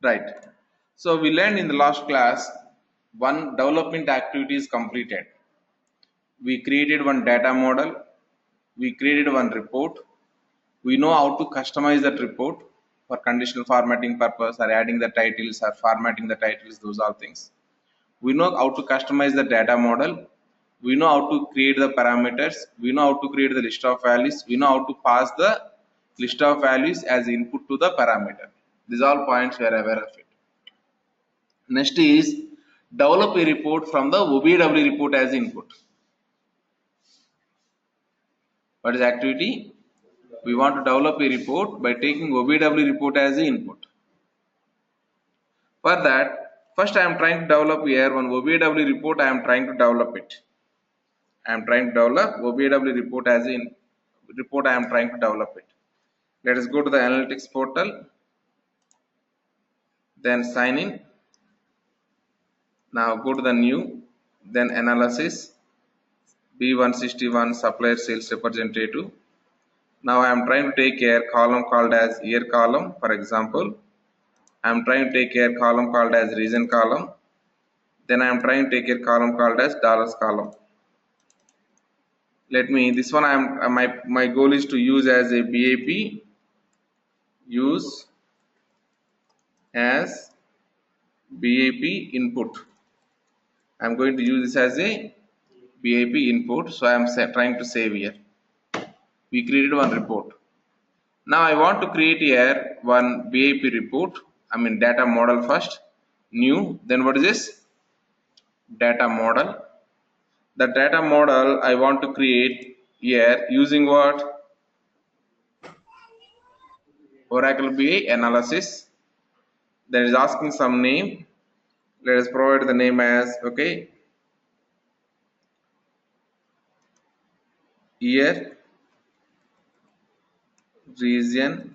Right. So we learned in the last class one development activity is completed. We created one data model. We created one report. We know how to customize that report for conditional formatting purpose or adding the titles or formatting the titles, those are things. We know how to customize the data model. We know how to create the parameters. We know how to create the list of values. We know how to pass the list of values as input to the parameter. These all points we are aware of it. Next is develop a report from the OBIEE report as input. What is activity? We want to develop a report by taking OBIEE report as the input. For that, first I am trying to develop here one OBIEE report. I am trying to develop it. I am trying to develop OBIEE report as in report. I am trying to develop it. Let us go to the analytics portal. Then sign in. Now go to the new. Then analysis. B161 supplier sales representative. Now I am trying to take a column called as year column. For example, I am trying to take a column called as region column. Then I am trying to take a column called as dollars column. Let me, this one I am my goal is to use as a BAP, use as BAP input. I am going to use this as a BAP input. So I am trying to save here. We created one report. Now I want to create here one BAP report. I mean data model first. New. Then what is this? Data model. The data model I want to create here using what? Oracle BIEE analysis. That is asking some name. Let us provide the name as okay. Year, region,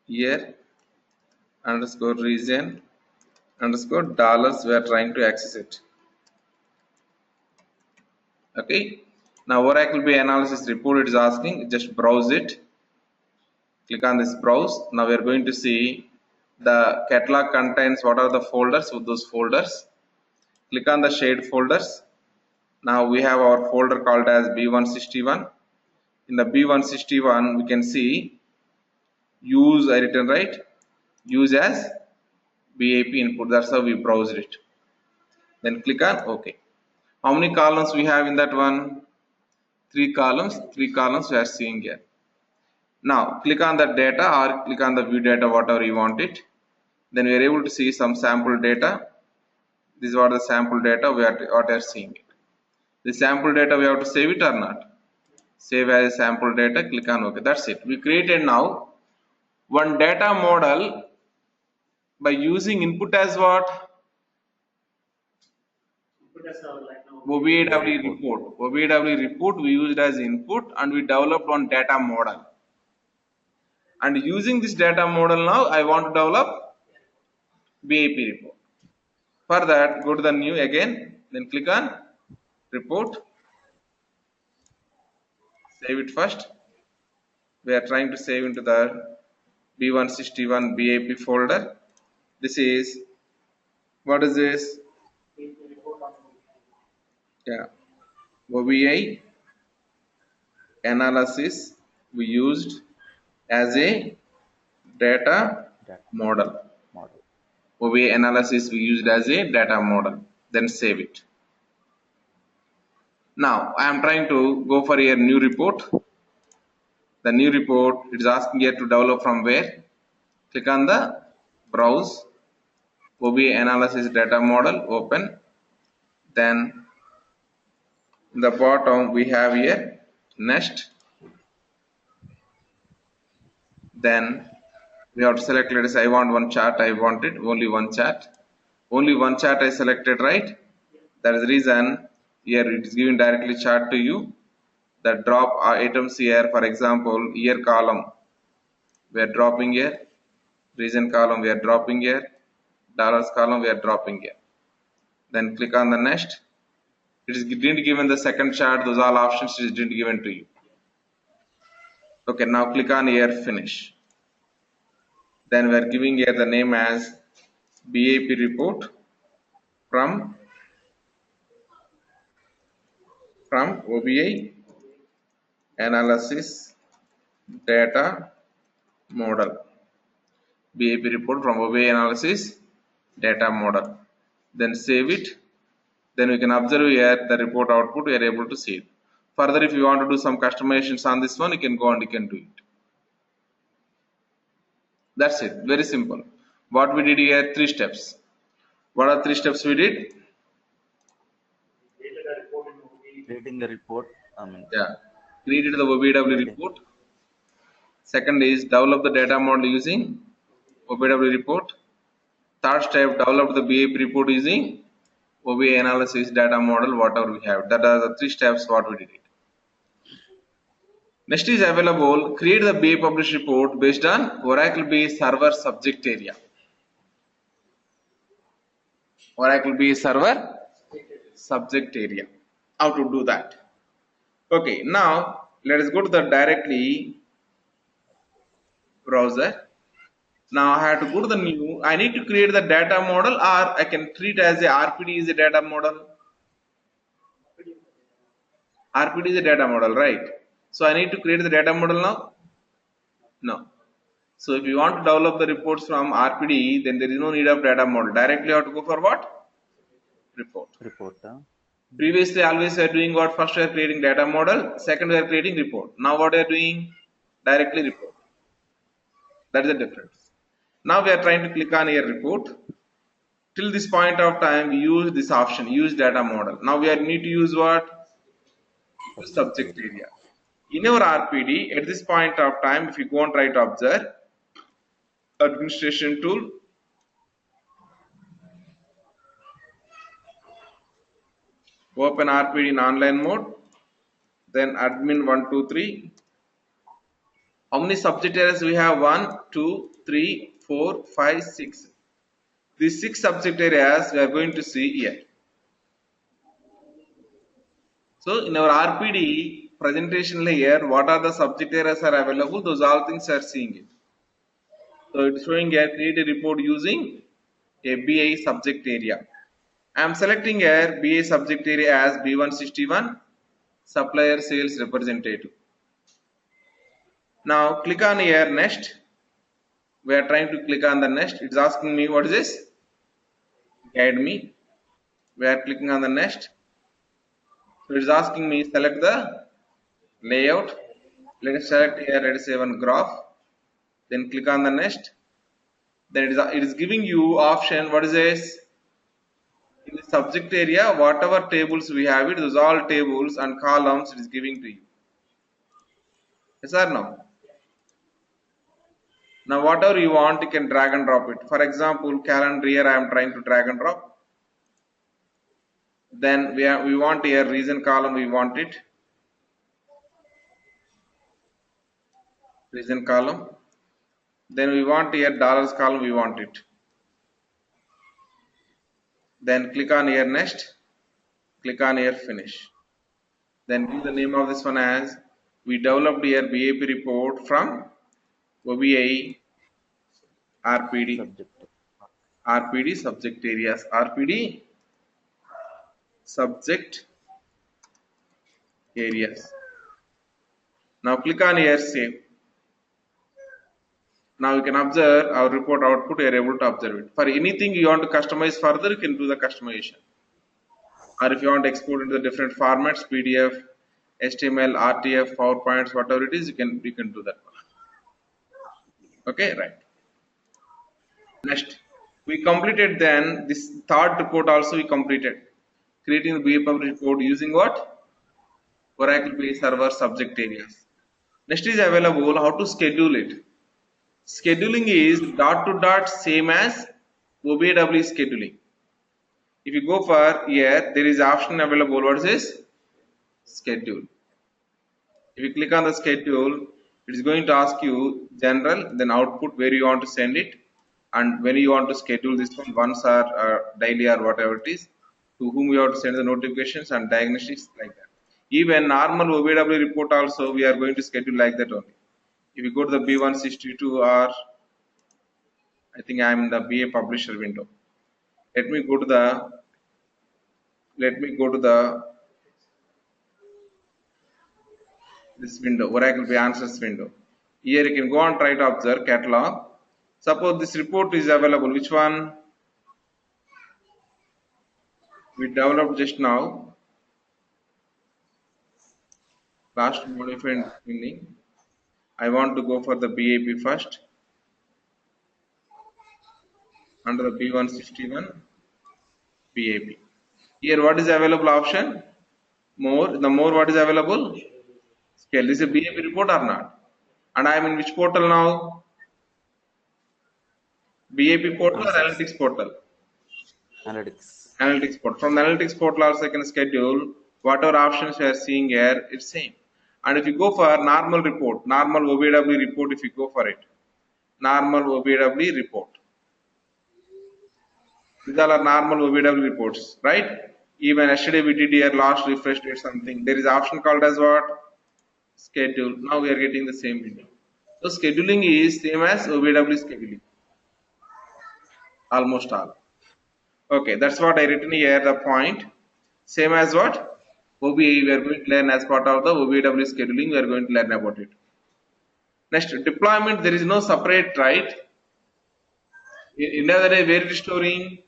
year underscore region underscore dollars. We are trying to access it. Okay. Now Oracle BIEE analysis report it is asking. Just browse it. Click on this browse. Now we are going to see the catalog contains what are the folders with those folders. Click on the shared folders. Now we have our folder called as B161. In the B161 we can see use I written right, use as BAP input. That's how we browsed it. Then click on OK. How many columns we have in that one? 3 columns. 3 columns we are seeing here. Now click on the data or click on the view data, whatever you want it. Then we are able to see some sample data. This is what the sample data we are seeing it. The sample data we have to save it or not? Save as sample data. Click on OK. That's it. We created now one data model by using input as what? OBIEE report. OBIEE report we used as input and we developed one data model. And using this data model now I want to develop BAP report. For that go to the new again, then click on report. Save it first. We are trying to save into the B161 BAP folder. This is, what is this? Yeah, OBIEE analysis we used as a data model. OBIEE analysis we used as a data model. Then save it. Now I am trying to go for a new report. The new report it is asking here to develop from where. Click on the browse. OBIEE analysis data model open. Then in the bottom we have here next. Then we have to select, let us say I want one chart, I wanted only one chart. Only one chart I selected, right? That is the reason here it is giving directly chart to you. The drop items here, for example, year column we are dropping here, region column we are dropping here, dollars column we are dropping here. Then click on the next. It is didn't given the second chart, those all options is didn't given to you. Okay, now click on here finish. Then we are giving here the name as BAP report from OBIEE analysis data model. BAP report from OBIEE analysis data model. Then save it. Then we can observe here the report output. We are able to see it. Further, if you want to do some customizations on this one, you can go and you can do it. That's it. Very simple. What we did here, 3 steps. What are 3 steps we did? Creating the report. Yeah. Created the OBW report. Second is develop the data model using OBW report. Third step, develop the BAP report using OBIEE analysis data model, whatever we have. That are the 3 steps what we did it. Next is available, create the BA publish report based on Oracle BA server subject area. Oracle BA server subject area. How to do that? Okay, now let us go to the directly browser. Now I have to go to the new. I need to create the data model, or I can treat as a RPD is a data model. RPD is a data model, right? So I need to create the data model now? No. So if you want to develop the reports from RPD, then there is no need of data model. Directly you have to go for what? Report. Previously always we are doing what? First we are creating data model, second we are creating report. Now what we are doing? Directly report. That is the difference. Now we are trying to click on here report. Till this point of time we use this option, use data model. Now we need to use what? Use subject area. In our RPD, at this point of time, if you go and try to observe, administration tool, open RPD in online mode, then admin 1, 2, 3. How many subject areas we have? 1, 2, 3, 4, 5, 6. These 6 subject areas we are going to see here. So in our RPD presentation layer, what are the subject areas are available? Those all things are seeing it. So it's showing here create a report using a BA subject area. I am selecting here BA subject area as B161 supplier sales representative. Now click on here next. We are trying to click on the next. It's asking me what is this? Guide me. We are clicking on the next. So it's asking me select the layout. Let us select here, let us say one graph. Then click on the next. Then it is giving you option. What is this? In the subject area, whatever tables we have it, those all tables and columns it is giving to you. Yes or no? Now whatever you want, you can drag and drop it. For example, calendar year I am trying to drag and drop. Then we want here reason column, we want it. Reason column. Then we want here dollars column, we want it. Then click on here next. Click on here finish. Then give the name of this one as we developed here BAP report from OBIEE RPD subject areas. RPD subject areas. Now click on here save. Now you can observe our report output. You are able to observe it. For anything you want to customize further, you can do the customization. Or if you want to export into the different formats, PDF, HTML, RTF, PowerPoints, whatever it is, you can do that one. Okay, right. Next, we completed then this third report also we completed. Creating the BA public report using what? Oracle BA server subject areas. Next is available how to schedule it. Scheduling is dot to dot same as OBIEE scheduling. If you go for here, there is option available. What is this? Schedule. If you click on the schedule, it is going to ask you general, then output where you want to send it, and when you want to schedule this one, once or daily or whatever it is, to whom you have to send the notifications and diagnostics like that. Even normal OBIEE report also we are going to schedule like that only. If you go to the B162 or I think I am in the BA publisher window. Let me go to the this window, Oracle BA answers window. Here you can go and try to observe catalog. Suppose this report is available. Which one we developed just now? Last modified meaning. I want to go for the BAP first. Under the B161 BAP. Here what is the available option? More. The more what is available? Scale. This is a BAP report or not? And I am in which portal now? BAP portal or Answers. analytics portal? Analytics. Analytics portal. From the analytics portal also I can schedule whatever options you are seeing here, it's same. And if you go for normal report, normal OBIEE report, if you go for it, normal OBIEE report. These all are normal OBIEE reports, right? Even yesterday we did here last refresh did something. There is option called as what? Schedule. Now we are getting the same window. So scheduling is same as OBIEE scheduling. Almost all. Okay, that's what I written here. The point. Same as what? OBIEE we are going to learn as part of the OBIEE scheduling. We are going to learn about it. Next, deployment. There is no separate, right? In the other day, where it is storing?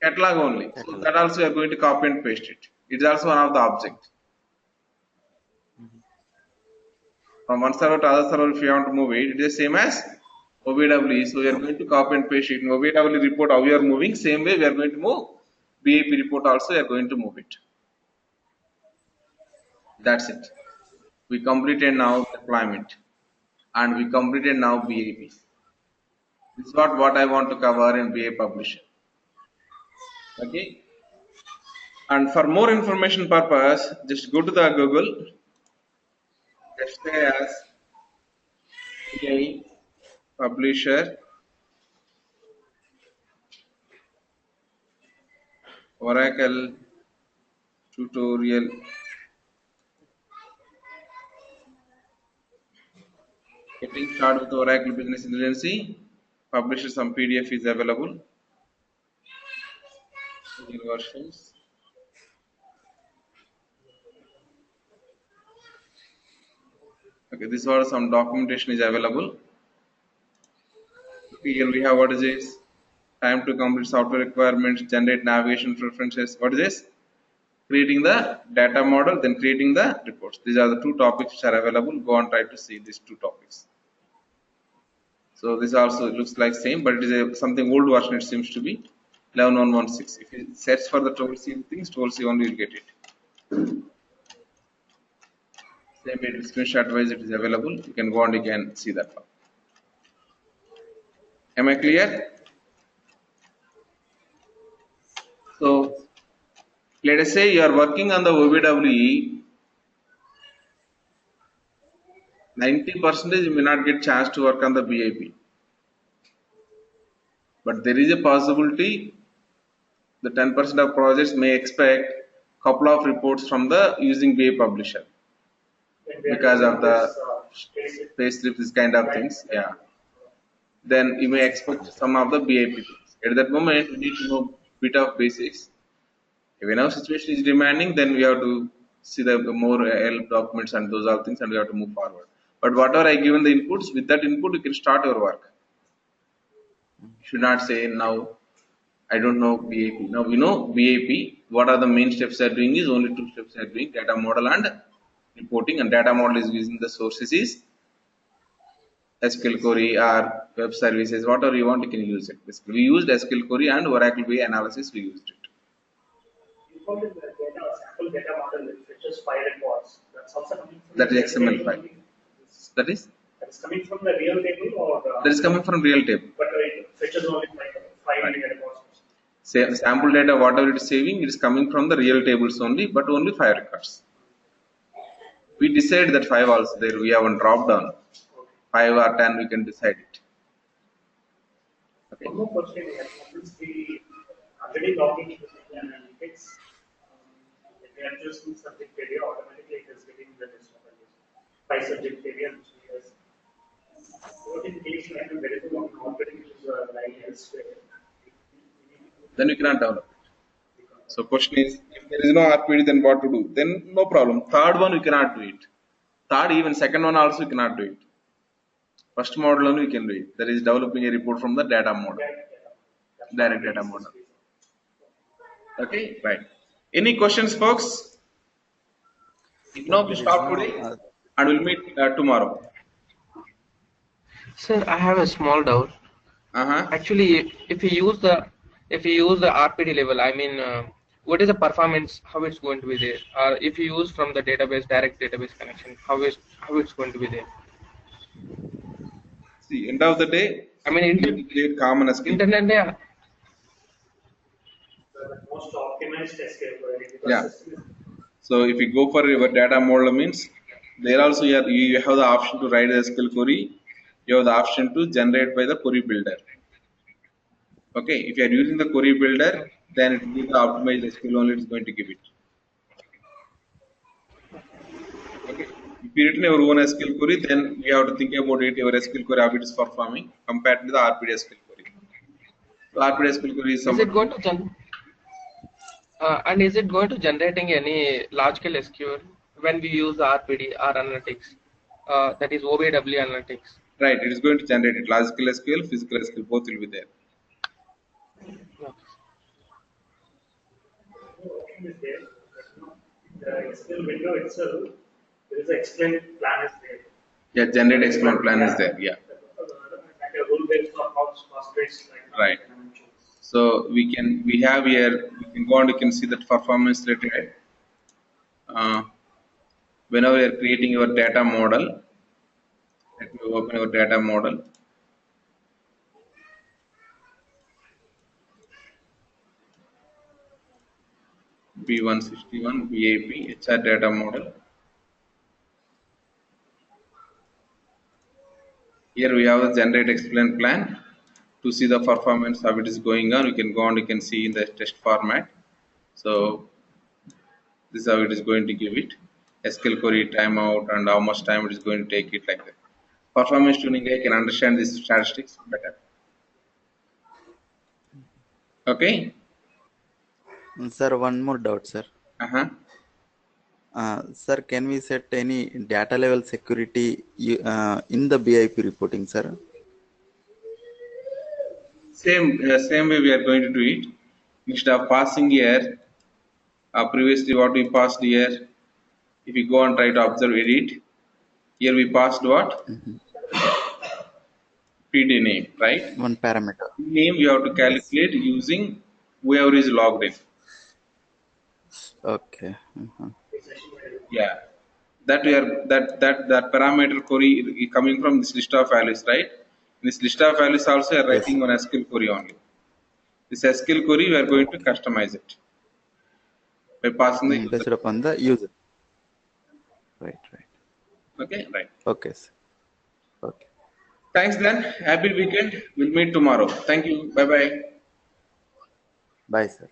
Catalog only. So Catalog. that also we are going to copy and paste it. It is also one of the object. From one server to other server, if you want to move it, it is the same as OBIEE. So we are going to copy and paste it. In OBIEE report, how we are moving, same way we are going to move. BAP report also, we are going to move it. That's it. We completed now deployment, and we completed now BAP. This is what I want to cover in BA publisher. Okay. And for more information purpose, just go to the Google. Just say as BA publisher Oracle tutorial. Getting started with Oracle Business Intelligence. Publisher some PDF is available. Versions. Okay, this was some documentation is available. Okay, here we have what is this? Time to complete software requirements, generate navigation preferences. What is this? Creating the data model, then creating the reports. These are the two topics which are available. Go and try to see these two topics. So this also looks like same, but it is something old version. It seems to be 11.116. If you search for the toolc things, toolc only will get it. Same way, screenshot wise it is available. You can go and you can see that one. Am I clear? So let us say you are working on the OBIEE. 90% you may not get chance to work on the BAP. But there is a possibility the 10% of projects may expect couple of reports from the using BA publisher because of the payslip, this kind of things. Yeah. Then you may expect some of the BAP things. At that moment, we need to know bit of basics. If our situation is demanding, then we have to see the more help documents and those all things, and we have to move forward. But whatever I given the inputs, with that input, you can start your work. You should not say now I don't know BAP. Now we know BAP. What are the main steps they are doing is only two steps they are doing: data model and reporting. And data model is using the sources is SQL query or web services, whatever you want, you can use it. Basically, we used SQL query and Oracle BI analysis. We used it. You call it the data, sample data model that fetches 5 reports. That's also coming from That the is real XML table file. only. That is Coming from the real table or that is coming from real table. but it fetches only five Right. reports. Sample data, whatever it is saving, it is coming from the real tables only, but only 5 records. We decide that 5 also there. We have one drop down. 5 or 10, we can decide it. Okay. One more question we have. Since we already logging into the analytics, if we are just doing subject area, automatically it is getting the list of values by subject area, which is what in case like there is one already which is this way, then you cannot develop. So question is, if there is no RPD, then what to do? Then no problem. Third one you cannot do it. Third, even second one also you cannot do it. First model only you can do it. That is developing a report from the data model, direct data model. Okay, right. Any questions, folks? If no, we There is stop no. today and we'll meet tomorrow. Sir, I have a small doubt. Actually, if you use the RPD level, I mean, what is the performance? How it's going to be there? Or if you use from the database direct database connection, how it's going to be there? See, end of the day, I mean, we need to create common SQL. internet, yeah. the most optimized SQL query because Yeah. So if you go for your data model means there also you have the option to write a SQL query. You have the option to generate by the query builder. Okay, if you are using the query builder, then it will be the optimized SQL only it's going to give it. Okay, if you written your own SQL query, then you have to think about it. Your SQL query how it is performing compared to the RPD SQL query. So RPD SQL query is Is it going to and is it going to generating any large scale SQL when we use the RPD or analytics? That is OBIEE analytics. right? It is going to generate it. Logical SQL, physical SQL, both will be there. Yeah. option is there, but the Excel window itself, there is an explain plan is there. Yeah, generate explain plan is there. Yeah. Like a rule based or cost based like Right. So we have here, we can go on, you can see that performance related. Whenever you are creating your data model, let me open your data model. B161 BAP HR data model. Here we have the generate explain plan to see the performance how it is going on. You can go on, you can see in the test format. So this is how it is going to give it. SQL query timeout and how much time it is going to take it like that. Performance tuning I can understand these statistics better. Okay. Sir, one more doubt, sir. Sir, can we set any data level security in the BIP reporting, sir? Same way we are going to do it. Instead of passing here, previously what we passed here, if we go and try to observe edit, here we passed what? PD name, right? One parameter. Name you have to calculate using whoever is logged in. Okay. Yeah, that we are that parameter query coming from this list of values, right? This list of values also are writing on SQL query only. This SQL query we are going to customize it by passing the user. Based upon the user. Right. Okay, right. Okay, sir. Okay. Thanks then. Happy weekend. We'll meet tomorrow. Thank you. Bye bye. Bye, sir.